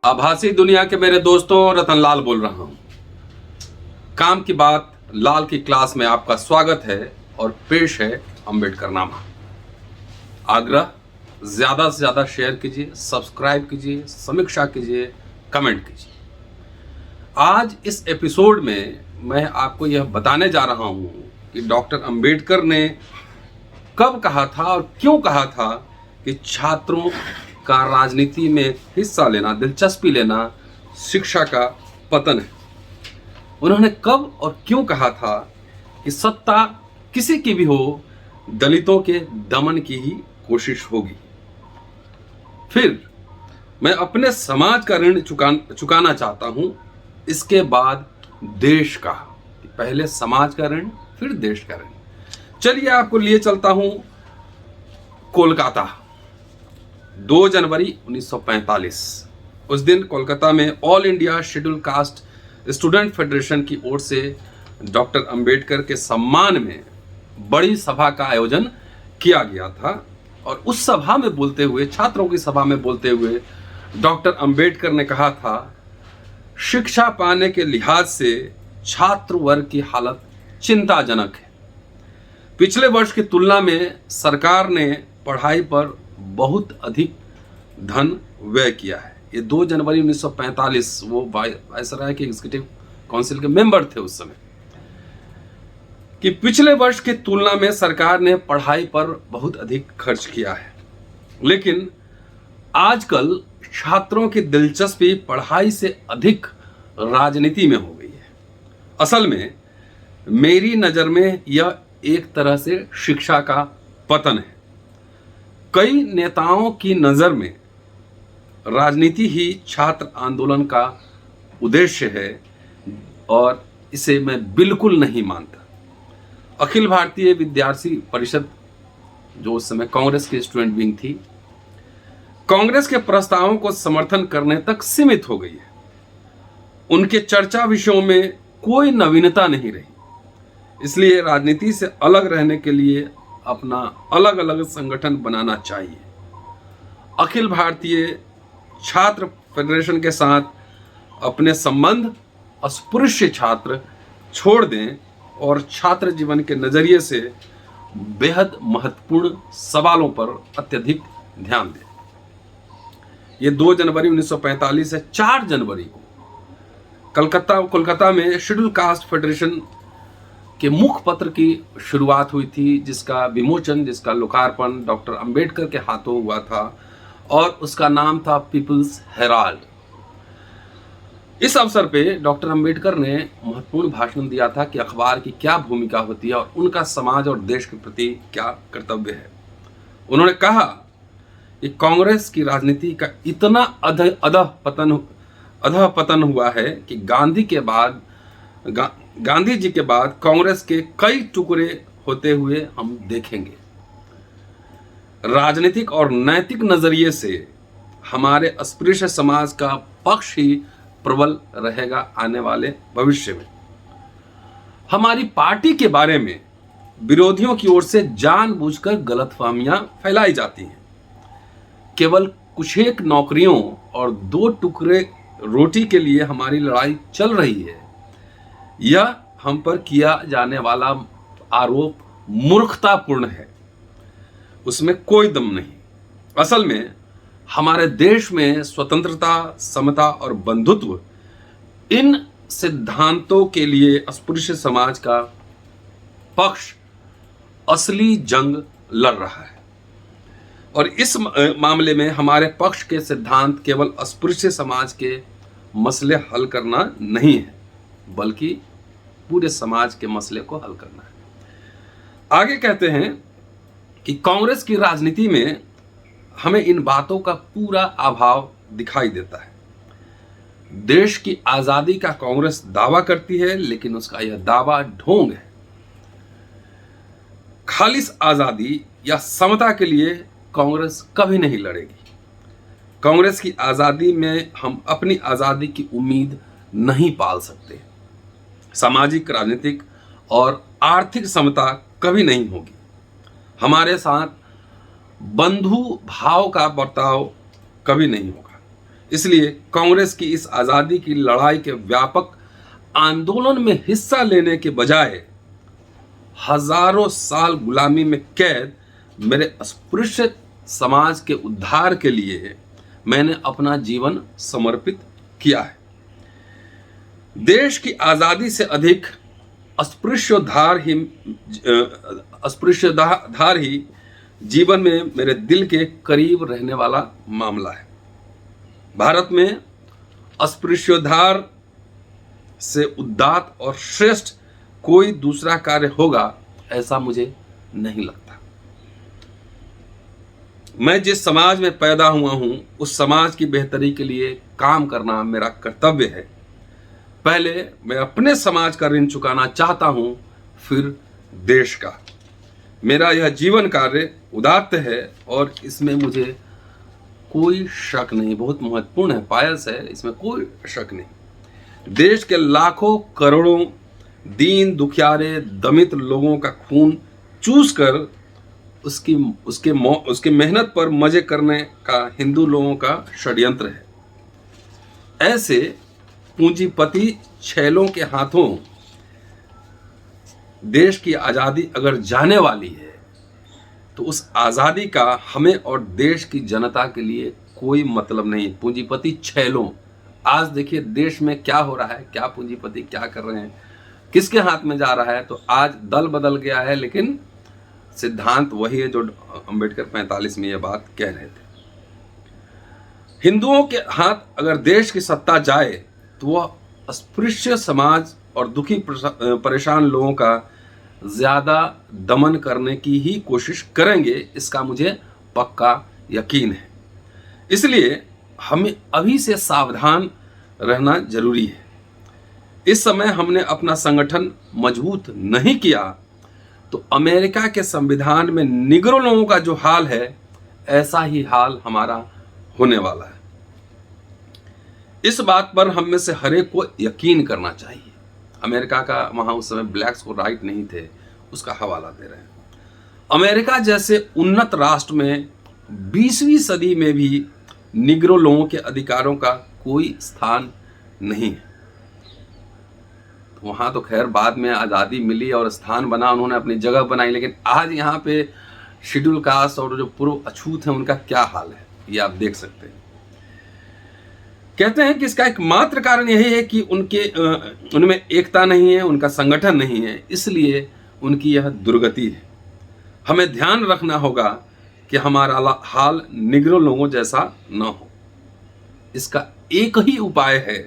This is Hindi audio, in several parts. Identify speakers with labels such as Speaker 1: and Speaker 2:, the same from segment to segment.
Speaker 1: आभासी दुनिया के मेरे दोस्तों, रतनलाल बोल रहा हूं। काम की बात लाल की क्लास में आपका स्वागत है और पेश है अम्बेडकरनामा। आग्रह, ज्यादा से ज्यादा शेयर कीजिए, सब्सक्राइब कीजिए, समीक्षा कीजिए, कमेंट कीजिए। आज इस एपिसोड में मैं आपको यह बताने जा रहा हूं कि डॉक्टर अंबेडकर ने कब कहा था और क्यों कहा था कि छात्रों का राजनीति में हिस्सा लेना, दिलचस्पी लेना शिक्षा का पतन है। उन्होंने कब और क्यों कहा था कि सत्ता किसी की भी हो, दलितों के दमन की ही कोशिश होगी। फिर मैं अपने समाज का ऋण चुकाना चाहता हूं, इसके बाद देश का। पहले समाज का ऋण, फिर देश का ऋण। चलिए आपको लिए चलता हूं कोलकाता। 2 जनवरी 1945। उस दिन कोलकाता में all India schedule caste student federation की ओर से डॉक्टर अंबेडकर के सम्मान में बड़ी सभा का आयोजन किया गया था। और उस सभा में बोलते हुए, छात्रों की सभा में बोलते हुए डॉक्टर अंबेडकर ने कहा था, शिक्षा पाने के लिहाज से छात्र वर्ग की हालत चिंताजनक है। पिछले वर्ष की तुलना में सरकार ने पढ़ाई पर बहुत अधिक धन व्यय किया है। ये 2 जनवरी 1945, वो वायसराय के एग्जीक्यूटिव काउंसिल के मेंबर थे उस समय, कि पिछले वर्ष की तुलना में सरकार ने पढ़ाई पर बहुत अधिक खर्च किया है। लेकिन आजकल छात्रों की दिलचस्पी पढ़ाई से अधिक राजनीति में हो गई है। असल में मेरी नज़र में यह एक तरह से शिक्षा का पतन है। कई नेताओं की नज़र में राजनीति ही छात्र आंदोलन का उद्देश्य है और इसे मैं बिल्कुल नहीं मानता। अखिल भारतीय विद्यार्थी परिषद, जो उस समय कांग्रेस की स्टूडेंट विंग थी, कांग्रेस के प्रस्तावों को समर्थन करने तक सीमित हो गई है। उनके चर्चा विषयों में कोई नवीनता नहीं रही। इसलिए राजनीति से अलग रहने के लिए अपना अलग अलग संगठन बनाना चाहिए। अखिल भारतीय छात्र फेडरेशन के साथ अपने संबंध अस्पृश्य छात्र छोड़ दें और छात्र जीवन के नजरिए से बेहद महत्वपूर्ण सवालों पर अत्यधिक ध्यान दें। ये 2 जनवरी 1945 से 4 जनवरी को कोलकाता में शेड्यूल कास्ट फेडरेशन के मुख पत्र की शुरुआत हुई थी, जिसका विमोचन, जिसका लोकार्पण डॉक्टर अंबेडकर के हाथों हुआ था और उसका नाम था पीपल्स हेराल्ड। इस अवसर पे डॉक्टर अंबेडकर ने महत्वपूर्ण भाषण दिया था कि अखबार की क्या भूमिका होती है और उनका समाज और देश के प्रति क्या कर्तव्य है। उन्होंने कहा कि कांग्रेस की राजनीति का इतना अधः पतन हुआ है कि गांधी जी के बाद कांग्रेस के कई टुकड़े होते हुए हम देखेंगे। राजनीतिक और नैतिक नजरिए से हमारे अस्पृश्य समाज का पक्ष ही प्रबल रहेगा आने वाले भविष्य में। हमारी पार्टी के बारे में विरोधियों की ओर से जानबूझकर गलतफहमियां फैलाई जाती हैं। केवल कुछ एक नौकरियों और 2 टुकड़े रोटी के लिए हमारी लड़ाई चल रही है। यह हम पर किया जाने वाला आरोप मूर्खतापूर्ण है, उसमें कोई दम नहीं। असल में हमारे देश में स्वतंत्रता, समता और बंधुत्व, इन सिद्धांतों के लिए अस्पृश्य समाज का पक्ष असली जंग लड़ रहा है। और इस मामले में हमारे पक्ष के सिद्धांत केवल अस्पृश्य समाज के मसले हल करना नहीं है, बल्कि पूरे समाज के मसले को हल करना है। आगे कहते हैं कि कांग्रेस की राजनीति में हमें इन बातों का पूरा अभाव दिखाई देता है। देश की आजादी का कांग्रेस दावा करती है, लेकिन उसका यह दावा ढोंग है। खालिस आजादी या समता के लिए कांग्रेस कभी नहीं लड़ेगी। कांग्रेस की आजादी में हम अपनी आजादी की उम्मीद नहीं पाल सकते। सामाजिक, राजनीतिक और आर्थिक समता कभी नहीं होगी। हमारे साथ बंधु भाव का बर्ताव कभी नहीं होगा। इसलिए कांग्रेस की इस आज़ादी की लड़ाई के व्यापक आंदोलन में हिस्सा लेने के बजाय हजारों साल गुलामी में कैद मेरे अस्पृश्य समाज के उद्धार के लिए मैंने अपना जीवन समर्पित किया है। देश की आज़ादी से अधिक अस्पृश्योद्धार ही जीवन में मेरे दिल के करीब रहने वाला मामला है। भारत में अस्पृश्योद्धार से उदात्त और श्रेष्ठ कोई दूसरा कार्य होगा ऐसा मुझे नहीं लगता। मैं जिस समाज में पैदा हुआ हूं उस समाज की बेहतरी के लिए काम करना मेरा कर्तव्य है। पहले मैं अपने समाज का ऋण चुकाना चाहता हूं, फिर देश का। मेरा यह जीवन कार्य उदात्त है और इसमें मुझे कोई शक नहीं, बहुत महत्वपूर्ण है, पायस है, इसमें कोई शक नहीं। देश के लाखों करोड़ों दीन दुखियारे दमित लोगों का खून चूस कर उसके मेहनत पर मजे करने का हिंदू लोगों का षड्यंत्र है। ऐसे पूंजीपति छैलों के हाथों देश की आज़ादी अगर जाने वाली है तो उस आज़ादी का हमें और देश की जनता के लिए कोई मतलब नहीं। पूंजीपति छैलों, आज देखिए देश में क्या हो रहा है, क्या पूंजीपति क्या कर रहे हैं, किसके हाथ में जा रहा है। तो आज दल बदल गया है लेकिन सिद्धांत वही है जो अंबेडकर 45 में ये बात कह रहे थे। हिंदुओं के हाथ अगर देश की सत्ता जाए तो वह अस्पृश्य समाज और दुखी परेशान लोगों का ज्यादा दमन करने की ही कोशिश करेंगे, इसका मुझे पक्का यकीन है। इसलिए हमें अभी से सावधान रहना जरूरी है। इस समय हमने अपना संगठन मजबूत नहीं किया तो अमेरिका के संविधान में निग्रो लोगों का जो हाल है ऐसा ही हाल हमारा होने वाला है। इस बात पर हम में से हर एक को यकीन करना चाहिए। अमेरिका का वहां उस समय ब्लैक्स को राइट नहीं थे, उसका हवाला दे रहे हैं। अमेरिका जैसे उन्नत राष्ट्र में 20वीं सदी में भी निग्रो लोगों के अधिकारों का कोई स्थान नहीं है। वहां तो खैर बाद में आज़ादी मिली और स्थान बना, उन्होंने अपनी जगह बनाई, लेकिन आज यहाँ पे शेड्यूल कास्ट और जो पूर्व अछूत हैं उनका क्या हाल है ये आप देख सकते हैं। कहते हैं कि इसका एकमात्र कारण यही है कि उनमें एकता नहीं है, उनका संगठन नहीं है, इसलिए उनकी यह दुर्गति है। हमें ध्यान रखना होगा कि हमारा हाल निग्रो लोगों जैसा न हो। इसका एक ही उपाय है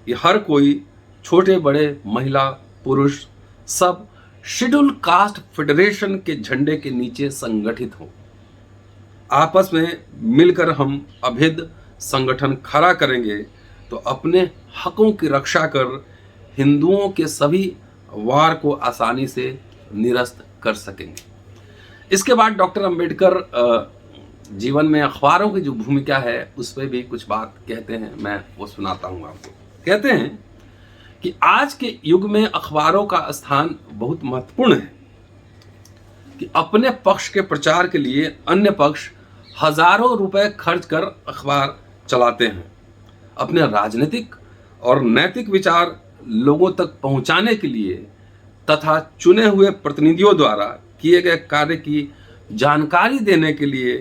Speaker 1: कि हर कोई, छोटे बड़े, महिला पुरुष, सब शेड्यूल कास्ट फेडरेशन के झंडे के नीचे संगठित हो। आपस में मिलकर हम अभेद संगठन खड़ा करेंगे तो अपने हकों की रक्षा कर हिंदुओं के सभी वार को आसानी से निरस्त कर सकेंगे। इसके बाद डॉक्टर अंबेडकर जीवन में अखबारों की जो भूमिका है उस पर भी कुछ बात कहते हैं, मैं वो सुनाता हूँ आपको। कहते हैं कि आज के युग में अखबारों का स्थान बहुत महत्वपूर्ण है कि अपने पक्ष के प्रचार के लिए अन्य पक्ष हजारों रुपए खर्च कर अखबार चलाते हैं। अपने राजनीतिक और नैतिक विचार लोगों तक पहुंचाने के लिए तथा चुने हुए प्रतिनिधियों द्वारा किए गए कार्य की जानकारी देने के लिए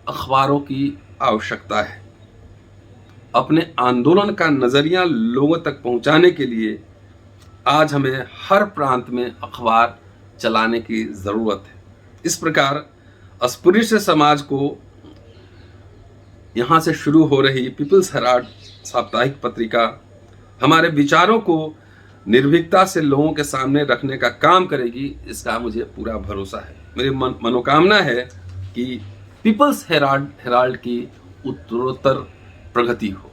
Speaker 1: अखबारों की आवश्यकता है। अपने आंदोलन का नजरिया लोगों तक पहुंचाने के लिए आज हमें हर प्रांत में अखबार चलाने की जरूरत है। इस प्रकार अस्पृश्य समाज को यहाँ से शुरू हो रही पीपल्स हेराल्ड साप्ताहिक पत्रिका हमारे विचारों को निर्भीकता से लोगों के सामने रखने का काम करेगी, इसका मुझे पूरा भरोसा है। मेरी मनोकामना है कि पीपल्स हेराल्ड की उत्तरोत्तर प्रगति हो।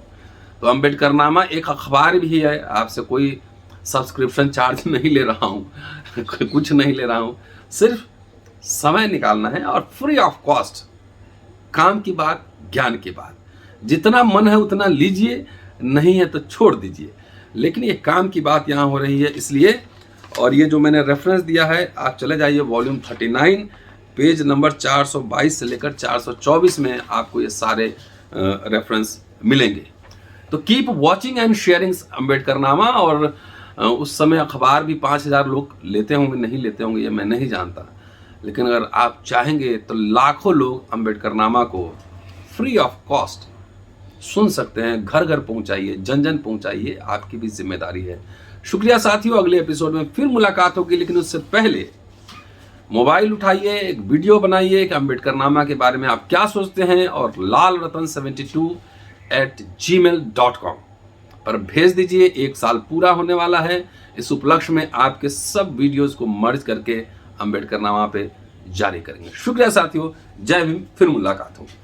Speaker 1: तो अंबेडकरनामा एक अखबार भी है, आपसे कोई सब्सक्रिप्शन चार्ज नहीं ले रहा हूँ कुछ नहीं ले रहा हूँ, सिर्फ समय निकालना है और फ्री ऑफ कॉस्ट। काम की बात, ज्ञान की बात, जितना मन है उतना लीजिए, नहीं है तो छोड़ दीजिए, लेकिन ये काम की बात यहाँ हो रही है इसलिए। और ये जो मैंने रेफरेंस दिया है आप चले जाइए वॉल्यूम 39 पेज नंबर 422 से लेकर 424 में आपको ये सारे रेफरेंस मिलेंगे। तो keep watching and sharing Ambedkarnama. और उस समय अखबार भी 5,000 लोग लेते होंगे, नहीं लेते होंगे ये मैं नहीं जानता, लेकिन अगर आप चाहेंगे तो लाखों लोग अम्बेडकरनामा को फ्री ऑफ कॉस्ट सुन सकते हैं। घर घर पहुंचाइए, जन जन पहुंचाइए, आपकी भी जिम्मेदारी है। शुक्रिया साथियों, अगले एपिसोड में फिर मुलाकात होगी, लेकिन उससे पहले मोबाइल उठाइए, एक वीडियो बनाइए कि अम्बेडकरनामा के बारे में आप क्या सोचते हैं, और lalratan72@gmail.com पर भेज दीजिए। 1 साल पूरा होने वाला है। इस उपलक्ष्य में आपके सब वीडियोस को मर्ज करके अम्बेडकरनामा पे जारी करेंगे। शुक्रिया साथियों, जय भीम, फिर मुलाकात होगी।